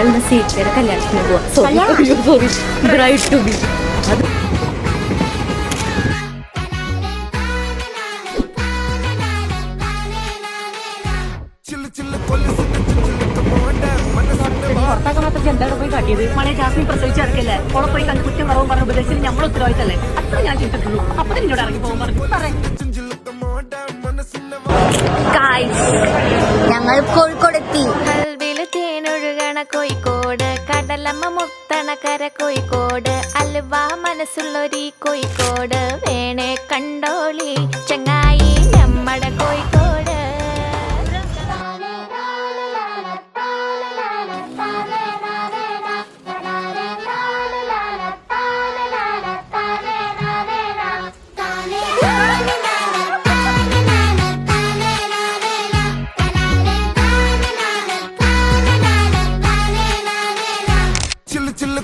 ഞങ്ങൾ സീറ്റയുടെ കല്യാണത്തിന് പോവാം. Sorry, bride to be. അത് എന്താണ് പോയി കാട്ടിയത്? മഴ ജാസ്മിൻ പ്രസവിച്ചിറക്കല്ലേ, ഓളെ പോയി കണ്ട് കുറ്റം കുറവും പറഞ്ഞ ഉപദേശിച്ച് നമ്മൾ ഉത്തരവാദിത്തല്ലേ? അത്ര ഞാൻ ചിന്തിട്ടുള്ളൂ. അപ്പൊ നിന്നോട് ഇറങ്ങി പോകാൻ പറഞ്ഞു. ഞങ്ങൾ കോഴിക്കോടെത്തി. കൽവില് തേനൊഴുകണ കോഴിക്കോട്, കടലമ്മ മുത്തണ കര കോഴിക്കോട്, അലുവ മനസ്സുള്ളൊരീ കോഴിക്കോട്, വേണേ കണ്ടോളി ചങ്ങായി നമ്മടെ കോഴിക്കോട്.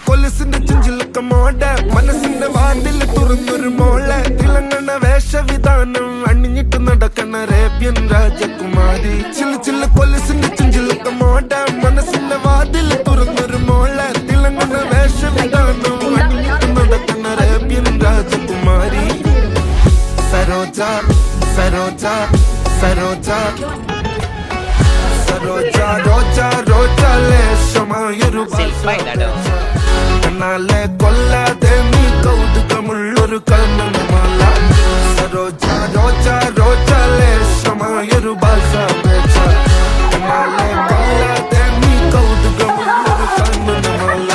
കൊലുസിന്റെ ചുഞ്ചിലൊക്കെ മോട മനസ്സിന്റെ വാതിൽ തുറന്നൊരു മോളെ തിളങ്ങണ വേഷവിധാനം അണിഞ്ഞിട്ട് നടക്കണ അറേബ്യൻ രാജകുമാരി. ചില്ല കൊലുസിന്റെ ചുഞ്ചിലൊക്കെ മോട മനസ്സിന്റെ വാതിൽ തുറന്നൊരു മോളെ തിളങ്ങണ വേഷവിധാനം അണിഞ്ഞിട്ട് നടക്കണ അറേബ്യൻ രാജകുമാരി. സരോജ സരോജ സരോജ സരോജ റോജ റോജ ലേശമായൊരു കണ്ണാലെ കൊല്ലാതെ നീ കൗതുകമുള്ളൊരു കണ്ണുമാല. സരോജ റോജ റോജ ലേശമായൊരു ഭാഷ പേച്ച കണ്ണാലെ കൊല്ലാതെ നീ കൗതുകമുള്ളൊരു കണ്ണുമാല.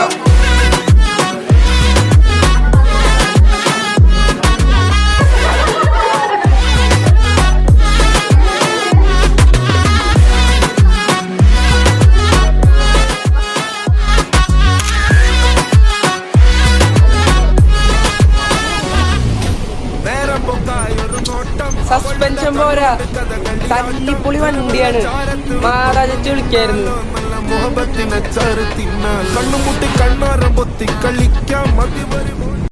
സസ്പെൻഷൻ പോരാ, തല്ലിപ്പൊളി വണ്ടിയാണ്. മാറാജ് വിളിക്കായിരുന്നു. മുഹബത്തിനെ ചാറ് തിന്നാൽ കണ്ണുമുട്ടി കണ്ണാരം പൊത്തി കളിക്കാം മതി.